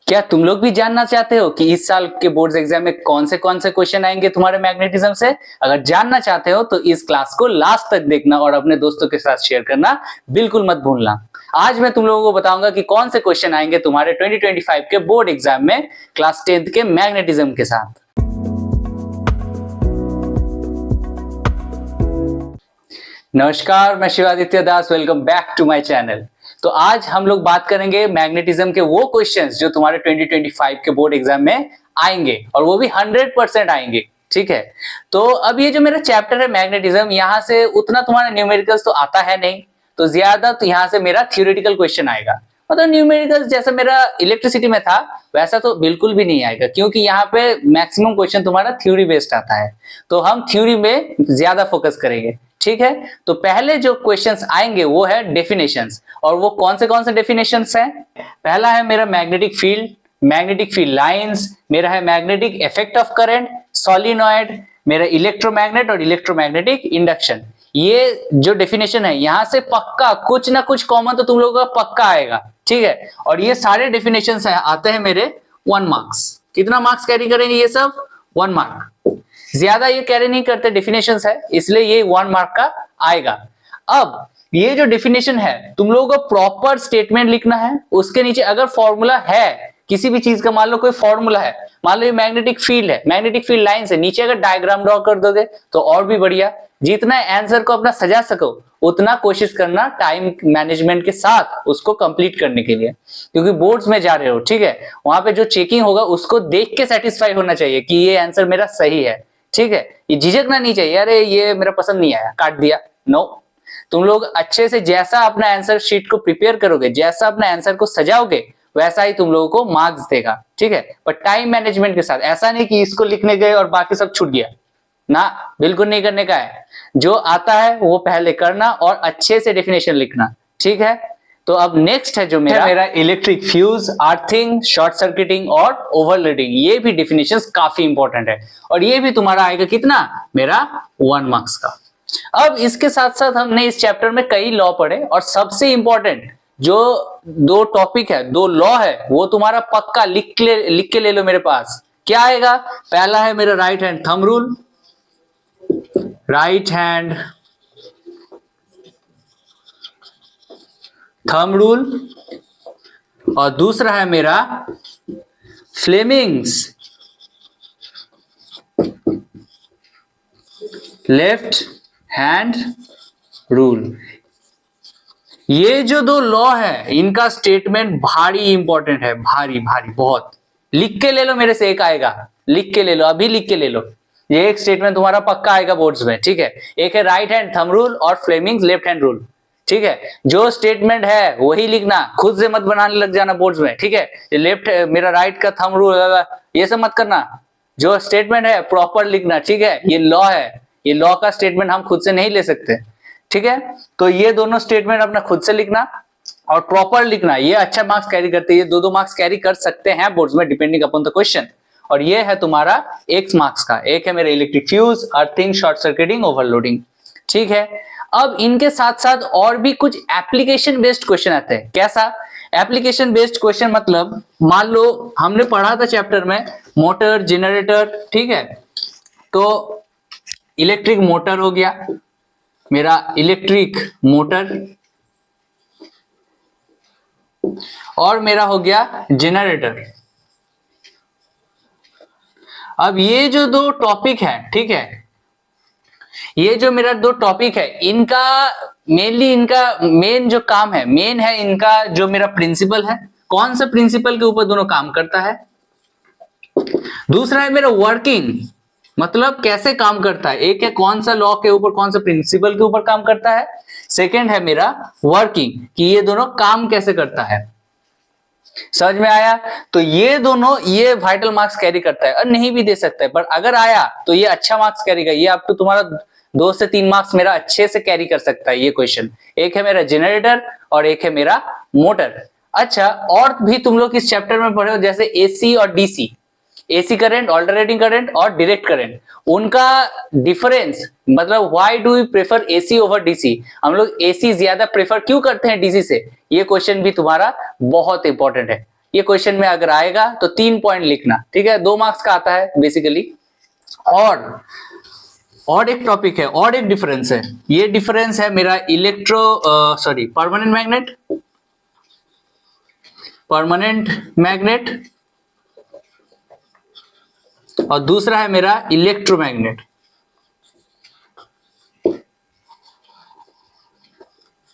क्या तुम लोग भी जानना चाहते हो कि इस साल के बोर्ड्स एग्जाम में कौन से क्वेश्चन आएंगे तुम्हारे मैग्नेटिज्म से? अगर जानना चाहते हो तो इस क्लास को लास्ट तक देखना और अपने दोस्तों के साथ शेयर करना बिल्कुल मत भूलना। आज मैं तुम लोगों को बताऊंगा कि कौन से क्वेश्चन आएंगे तुम्हारे 2025 के बोर्ड एग्जाम में क्लास 10th के मैग्नेटिज्म के साथ। नमस्कार, मैं Shivaditya Das, welcome back to my channel. तो आज हम लोग बात करेंगे मैग्नेटिज्म के वो क्वेश्चंस जो तुम्हारे 2025 के बोर्ड एग्जाम में आएंगे और वो भी 100% आएंगे। ठीक है, तो अब ये जो मेरा चैप्टर है मैग्नेटिज्म, यहाँ से उतना तुम्हारा न्यूमेरिकल्स तो आता है नहीं, तो ज्यादा तो यहाँ से मेरा थ्योरेटिकल क्वेश्चन आएगा। मतलब न्यूमेरिकल्स जैसा मेरा इलेक्ट्रिसिटी में था वैसा तो बिल्कुल भी नहीं आएगा, क्योंकि यहाँ पे मैक्सिमम क्वेश्चन तुम्हारा थ्योरी बेस्ड आता है, तो हम थ्योरी में ज्यादा फोकस करेंगे। ठीक है, तो पहले जो क्वेश्चंस आएंगे वो है डेफिनेशंस, और वो कौन से डेफिनेशंस हैं? पहला है मेरा मैग्नेटिक फील्ड लाइंस, मेरा है magnetic effect of current, solenoid, मेरा इलेक्ट्रोमैग्नेट और इलेक्ट्रोमैग्नेटिक इंडक्शन। ये जो डेफिनेशन है यहाँ से पक्का कुछ ना कुछ कॉमन तो तुम लोगों का पक्का आएगा। ठीक है, और ये सारे डेफिनेशंस आते हैं मेरे 1 मार्क्स। कितना मार्क्स कैरी करेंगे ये सब? 1 मार्क। ज्यादा ये कैरी नहीं करते, डेफिनेशंस है इसलिए ये 1 मार्क का आएगा। अब ये जो डेफिनेशन है तुम लोगों को प्रॉपर स्टेटमेंट लिखना है, उसके नीचे अगर फॉर्मूला है किसी भी चीज का, मान लो कोई फॉर्मूला है, मान लो ये मैग्नेटिक फील्ड है, मैग्नेटिक फील्ड लाइन से नीचे अगर डायग्राम ड्रॉ कर दोगे तो और भी बढ़िया। जितना आंसर को अपना सजा सको उतना कोशिश करना टाइम मैनेजमेंट के साथ उसको कंप्लीट करने के लिए, क्योंकि बोर्ड्स में जा रहे हो। ठीक है, वहां पे जो चेकिंग होगा उसको देख के सेटिस्फाई होना चाहिए कि ये आंसर मेरा सही है। ठीक है, ये झिझकना नहीं चाहिए, अरे ये मेरा पसंद नहीं आया काट दिया। नो, तुम लोग अच्छे से जैसा अपना आंसर शीट को प्रिपेयर करोगे, जैसा अपना आंसर को सजाओगे, वैसा ही तुम लोगों को मार्क्स देगा। ठीक है, पर टाइम मैनेजमेंट के साथ, ऐसा नहीं कि इसको लिखने गए और बाकी सब छूट गया ना, बिल्कुल नहीं करने का है। जो आता है वो पहले करना और अच्छे से डेफिनेशन लिखना। ठीक है, तो अब नेक्स्ट है जो मेरा electric fuse, earthing, short circuiting और ओवरलोडिंग। ये भी डेफिनेशंस काफी इंपॉर्टेंट है और ये भी तुम्हारा आएगा कितना? मेरा 1 मार्क्स का। अब इसके साथ साथ हमने इस चैप्टर में कई लॉ पढ़े और सबसे इंपॉर्टेंट जो 2 टॉपिक है, 2 लॉ है, वो तुम्हारा पक्का लिख के ले लो मेरे पास। क्या आएगा? पहला है मेरा right hand thumb rule, right hand thumb rule, और दूसरा है मेरा फ्लेमिंग्स लेफ्ट हैंड रूल। ये जो 2 लॉ है इनका स्टेटमेंट भारी इंपॉर्टेंट है, भारी भारी बहुत। लिख के ले लो मेरे से, एक आएगा, लिख के ले लो, अभी लिख के ले लो। ये एक स्टेटमेंट तुम्हारा पक्का आएगा बोर्ड्स में। ठीक है, एक है राइट हैंड थंब रूल और फ्लेमिंग्स लेफ्ट हैंड रूल। ठीक है, जो स्टेटमेंट है वही लिखना, खुद से मत बनाने लग जाना बोर्ड्स में। ठीक है, ये लेफ्ट मेरा राइट का थंब रूल ये सब मत करना, जो स्टेटमेंट है प्रॉपर लिखना। ठीक है, ये लॉ है, ये लॉ का स्टेटमेंट हम खुद से नहीं ले सकते। ठीक है, तो ये दोनों स्टेटमेंट अपना खुद से लिखना और प्रॉपर लिखना, ये अच्छा मार्क्स कैरी करते हैं। ये 2-2 मार्क्स कैरी कर सकते हैं बोर्ड्स में डिपेंडिंग अपॉन द क्वेश्चन। और ये है तुम्हारा X मार्क्स का। एक है मेरा electric fuse, earthing, short circuiting, overloading. ठीक है, अब इनके साथ साथ और भी कुछ एप्लीकेशन बेस्ड क्वेश्चन आते हैं। कैसा एप्लीकेशन बेस्ड क्वेश्चन? मतलब मान लो हमने पढ़ा था चैप्टर में मोटर, जनरेटर। ठीक है, तो इलेक्ट्रिक मोटर हो गया मेरा, इलेक्ट्रिक मोटर, और मेरा हो गया जनरेटर। अब ये जो 2 टॉपिक है, ठीक है, ये जो मेरा 2 टॉपिक है, इनका मेनली इनका मेन जो काम है, मेन है इनका जो मेरा प्रिंसिपल है। कौन सा प्रिंसिपल के ऊपर दोनों काम करता है? दूसरा है मेरा वर्किंग, मतलब कैसे काम करता है। एक है कौन सा लॉ के ऊपर, कौन सा प्रिंसिपल के ऊपर काम करता है। सेकंड है मेरा वर्किंग, कि ये दोनों काम कैसे करता है। समझ में आया? तो ये दोनों, ये वाइटल मार्क्स कैरी करता है और नहीं भी दे सकता है, पर अगर आया तो ये अच्छा मार्क्स कैरी करेगा। ये आपको तुम्हारा 2 से 3 मार्क्स मेरा अच्छे से कैरी कर सकता है ये क्वेश्चन। एक है मेरा जनरेटर और एक है मेरा मोटर। अच्छा, और भी तुम लोग इस चैप्टर में पढ़े हो जैसे एसी और DC, AC current, alternating current और डायरेक्ट करंट, उनका डिफरेंस, मतलब why do you prefer AC over DC, हम लोग एसी ज्यादा प्रेफर क्यों करते हैं डीसी से, ये क्वेश्चन भी तुम्हारा बहुत इंपॉर्टेंट है। ये क्वेश्चन में अगर आएगा तो 3 पॉइंट लिखना, ठीक है। 2 मार्क्स का आता है बेसिकली। और एक टॉपिक है, और एक डिफरेंस है। ये डिफरेंस है मेरा परमानेंट मैग्नेट और दूसरा है मेरा इलेक्ट्रोमैग्नेट।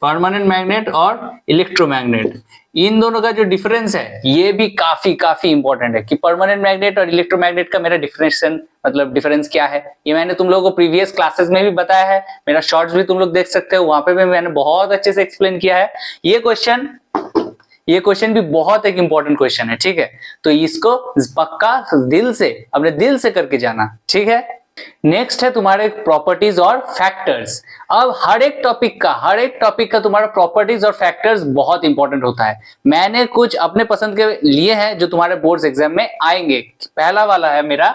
परमानेंट मैग्नेट और इलेक्ट्रोमैग्नेट, इन दोनों का जो डिफरेंस है ये भी काफी इंपॉर्टेंट है कि परमानेंट मैग्नेट और इलेक्ट्रोमैग्नेट का मेरा डिफरेंशिएशन मतलब डिफरेंस क्या है। ये मैंने तुम लोगों को प्रीवियस क्लासेस में भी बताया है, मेरा शॉर्ट्स भी तुम लोग देख सकते हो, वहां पे भी मैंने बहुत अच्छे से एक्सप्लेन किया है। ये क्वेश्चन भी बहुत एक इंपॉर्टेंट क्वेश्चन है, ठीक है। तो इसको पक्का दिल से, अपने दिल से करके जाना, ठीक है। नेक्स्ट है तुम्हारे प्रॉपर्टीज और फैक्टर्स। अब हर एक टॉपिक का तुम्हारा प्रॉपर्टीज और फैक्टर्स बहुत इंपॉर्टेंट होता है। मैंने कुछ अपने पसंद के लिए हैं जो तुम्हारे बोर्ड्स एग्जाम में आएंगे। पहला वाला है मेरा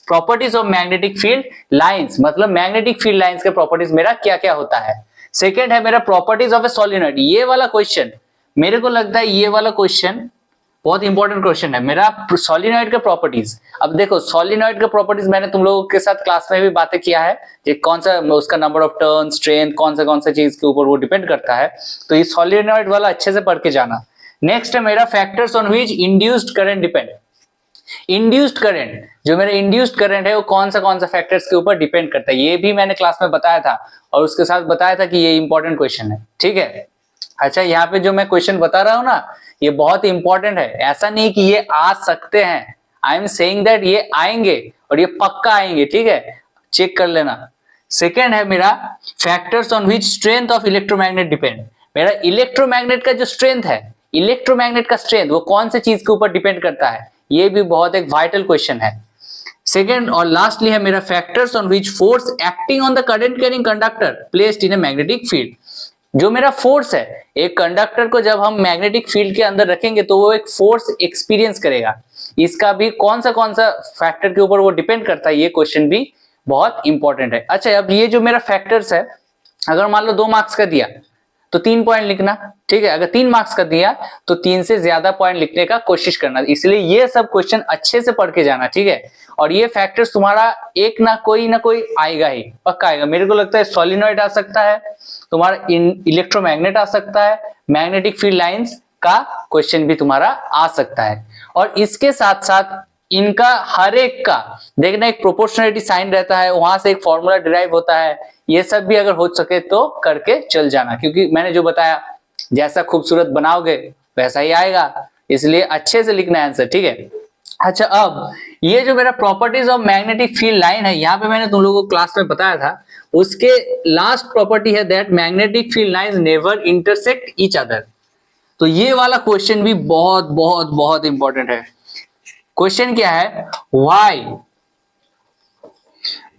properties of magnetic field lines, मतलब मैग्नेटिक फील्ड लाइंस के प्रॉपर्टीज मेरा क्या क्या होता है। सेकेंड है मेरा प्रॉपर्टीज ऑफ ए सोलिनॉइड। ये वाला क्वेश्चन मेरे को लगता है ये वाला क्वेश्चन बहुत इंपॉर्टेंट क्वेश्चन है मेरा, सोलिनॉइड के प्रॉपर्टीज। अब देखो सोलिनॉइड के प्रॉपर्टीज मैंने तुम लोगों के साथ क्लास में भी बातें किया है कि कौन सा उसका नंबर ऑफ टर्न, स्ट्रेंथ, कौन सा चीज के ऊपर वो डिपेंड करता है। तो ये सोलिनॉइड वाला अच्छे से पढ़ के जाना। नेक्स्ट है मेरा factors on which induced current depend. Induced current, जो मेरा इंड्यूस्ड करंट है वो कौन सा फैक्टर्स के ऊपर डिपेंड करता है, ये भी मैंने क्लास में बताया था और उसके साथ बताया था कि ये इंपॉर्टेंट क्वेश्चन है, ठीक है। अच्छा, यहाँ पे जो मैं क्वेश्चन बता रहा हूं ना ये बहुत इंपॉर्टेंट है। ऐसा नहीं कि ये आ सकते हैं, आई एम सेइंग दैट ये आएंगे और ये पक्का आएंगे, ठीक है, चेक कर लेना। सेकेंड है मेरा factors on which strength of electromagnet depend. मेरा इलेक्ट्रोमैग्नेट का जो स्ट्रेंथ है, इलेक्ट्रोमैग्नेट का स्ट्रेंथ वो कौन से चीज के ऊपर डिपेंड करता है, ये भी बहुत एक वाइटल क्वेश्चन है। सेकेंड और लास्टली है मेरा factors on which force acting on the current carrying conductor placed in a magnetic field. जो मेरा फोर्स है, एक कंडक्टर को जब हम मैग्नेटिक फील्ड के अंदर रखेंगे तो वो एक फोर्स एक्सपीरियंस करेगा, इसका भी कौन सा फैक्टर के ऊपर वो डिपेंड करता है, ये क्वेश्चन भी बहुत इंपॉर्टेंट है। अच्छा, अब ये जो मेरा फैक्टर्स है, अगर मान लो 2 मार्क्स का दिया तो 3 पॉइंट लिखना, ठीक है। अगर 3 मार्क्स का दिया तो 3 से ज्यादा पॉइंट लिखने का कोशिश करना, इसलिए ये सब क्वेश्चन अच्छे से पढ़ के जाना, ठीक है। और ये फैक्टर्स तुम्हारा एक ना कोई आएगा ही, पक्का आएगा। मेरे को लगता है सोलिनॉइड आ सकता है, तुम्हारा इलेक्ट्रोमैग्नेट आ सकता है, मैग्नेटिक फील्ड लाइंस का क्वेश्चन भी तुम्हारा आ सकता है। और इसके साथ साथ इनका हर एक का देखना एक प्रोपोर्शनलिटी साइन रहता है, वहां से एक फॉर्मूला डिराइव होता है। ये सब भी अगर हो सके तो करके चल जाना, क्योंकि मैंने जो बताया जैसा खूबसूरत बनाओगे वैसा ही आएगा, इसलिए अच्छे से लिखना है आंसर, ठीक है। अच्छा, अब ये जो मेरा properties of magnetic field line है, यहाँ पे मैंने तुम लोगों को क्लास में बताया था, उसके लास्ट प्रॉपर्टी है that magnetic field lines never intersect each other. तो ये वाला क्वेश्चन भी बहुत इंपॉर्टेंट है। क्वेश्चन क्या है, why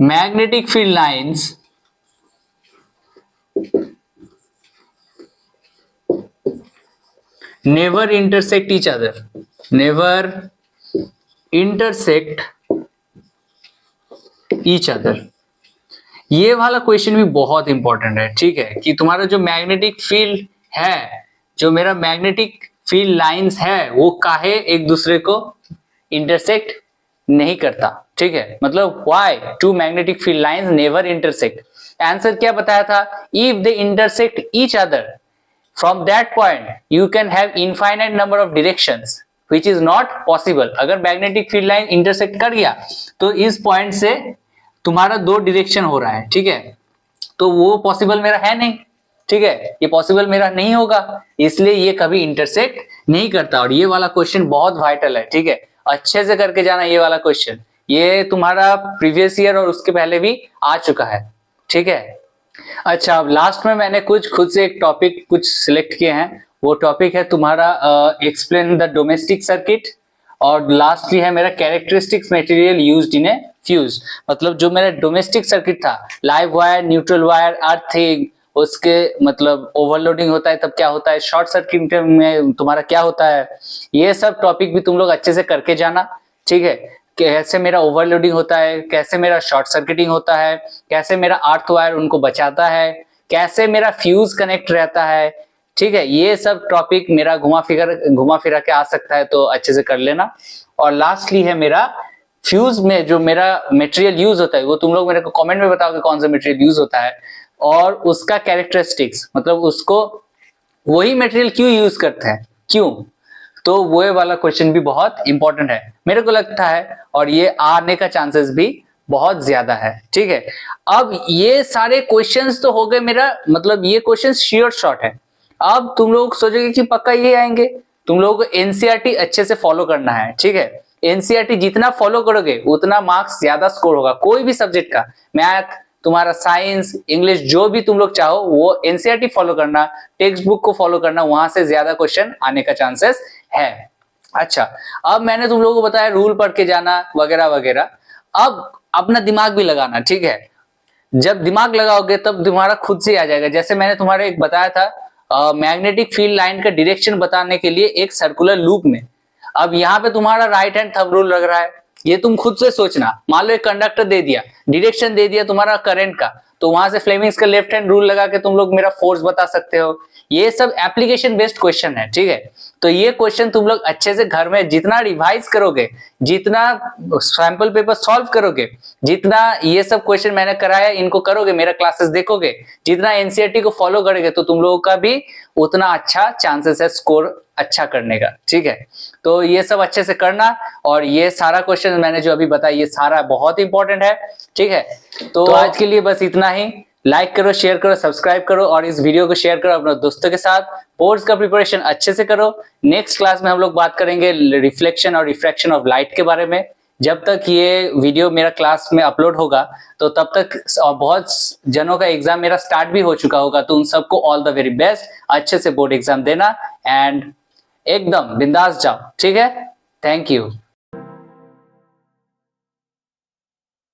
magnetic field lines never intersect each other, never intersect each other. ये वाला क्वेश्चन भी बहुत इंपॉर्टेंट है, ठीक है, कि तुम्हारा जो मैग्नेटिक फील्ड है, जो मेरा मैग्नेटिक फील्ड लाइंस है, वो काहे एक दूसरे को इंटरसेक्ट नहीं करता, ठीक है। मतलब why do magnetic field lines never intersect. Answer क्या बताया था, if they intersect each other from that point you can have infinite number of directions which is not possible. अगर मैग्नेटिक फील्ड लाइन इंटरसेक्ट कर गया तो इस point से तुम्हारा 2 डायरेक्शन हो रहा है, ठीक है, तो वो पॉसिबल मेरा है नहीं, ठीक है, ये पॉसिबल मेरा नहीं होगा, इसलिए ये कभी इंटरसेक्ट नहीं करता। और ये वाला क्वेश्चन बहुत वाइटल है, ठीक है, अच्छे से करके जाना ये वाला क्वेश्चन। ये तुम्हारा प्रीवियस ईयर और उसके पहले भी आ चुका है, ठीक है। अच्छा, अब लास्ट में मैंने कुछ खुद से एक टॉपिक कुछ सिलेक्ट किए हैं। वो टॉपिक है तुम्हारा एक्सप्लेन द डोमेस्टिक सर्किट, और लास्टली है मेरा characteristics material used in A fuse. मतलब जो मेरा डोमेस्टिक सर्किट था, live wire, neutral wire, earthing, उसके मतलब ओवरलोडिंग होता है तब क्या होता है, शॉर्ट सर्किट में तुम्हारा क्या होता है, ये सब टॉपिक भी तुम लोग अच्छे से करके जाना, ठीक है। कैसे मेरा ओवरलोडिंग होता है, कैसे मेरा शॉर्ट सर्किटिंग होता है, कैसे मेरा अर्थ वायर उनको बचाता है, कैसे मेरा फ्यूज कनेक्ट रहता है, ठीक है, ये सब टॉपिक मेरा घुमा फिरा के आ सकता है, तो अच्छे से कर लेना। और लास्टली है मेरा फ्यूज में जो मेरा मटेरियल यूज होता है, वो तुम लोग मेरे को कमेंट में बताओ कि कौन सा मटेरियल यूज होता है और उसका कैरेक्टरिस्टिक्स, मतलब उसको वही मटेरियल क्यों यूज करते हैं, क्यों, तो वो वाला क्वेश्चन भी बहुत इंपॉर्टेंट है मेरे को लगता है, और ये आने का चांसेस भी बहुत ज्यादा है। ठीक है, अब ये सारे क्वेश्चंस तो हो गए मेरा, मतलब ये क्वेश्चंस श्योर शॉट है। अब तुम लोग सोचोगे कि पक्का ये आएंगे, तुम लोगों को एनसीईआरटी अच्छे से फॉलो करना है। ठीक है, एनसीईआरटी जितना फॉलो करोगे उतना मार्क्स ज्यादा स्कोर होगा, कोई भी सब्जेक्ट का, मैथ, तुम्हारा साइंस, इंग्लिश, जो भी तुम लोग चाहो वो एनसीईआरटी फॉलो करना, टेक्स्ट बुक को फॉलो करना, वहां से ज्यादा क्वेश्चन आने का चांसेस है। अच्छा, अब मैंने तुम लोगों को बताया रूल पढ़ के जाना वगैरह वगैरह, अब अपना दिमाग भी लगाना। ठीक है, जब दिमाग लगाओगे तब तुम्हारा खुद से आ जाएगा। जैसे मैंने तुम्हारे एक बताया था मैग्नेटिक फील्ड लाइन का डायरेक्शन बताने के लिए एक सर्कुलर लूप में, अब यहाँ पे तुम्हारा राइट हैंड थंब रूल लग रहा है, ये तुम खुद से सोचना। मान लो एक कंडक्टर दे दिया, डायरेक्शन दे दिया तुम्हारा करंट का, तो वहां से फ्लेमिंग्स का लेफ्ट हैंड रूल लगा के तुम लोग मेरा फोर्स बता सकते हो। ये सब एप्लीकेशन बेस्ड क्वेश्चन है। ठीक है, तो ये क्वेश्चन तुम लोग अच्छे से घर में जितना रिवाइज करोगे, जितना सैंपल पेपर सॉल्व करोगे, जितना ये सब क्वेश्चन मैंने कराया इनको करोगे, मेरा क्लासेस देखोगे, जितना एनसीईआरटी को फॉलो करोगे, तो तुम लोगों का भी उतना अच्छा चांसेस है स्कोर अच्छा करने का। ठीक है, तो ये सब अच्छे से करना, और ये सारा क्वेश्चन मैंने जो अभी बताया ये सारा बहुत इंपॉर्टेंट है। ठीक है, तो आज के लिए बस इतना ही। लाइक करो, शेयर करो, सब्सक्राइब करो, और इस वीडियो को शेयर करो अपने दोस्तों के साथ। बोर्ड्स का प्रिपरेशन अच्छे से करो। नेक्स्ट क्लास में हम लोग बात करेंगे रिफ्लेक्शन और रिफ्रैक्शन ऑफ लाइट के बारे में। जब तक ये वीडियो मेरा क्लास में अपलोड होगा तो तब तक बहुत जनों का एग्जाम मेरा स्टार्ट भी हो चुका होगा, तो उन सबको ऑल द वेरी बेस्ट, अच्छे से बोर्ड एग्जाम देना एंड एकदम बिंदास जाओ। ठीक है, थैंक यू।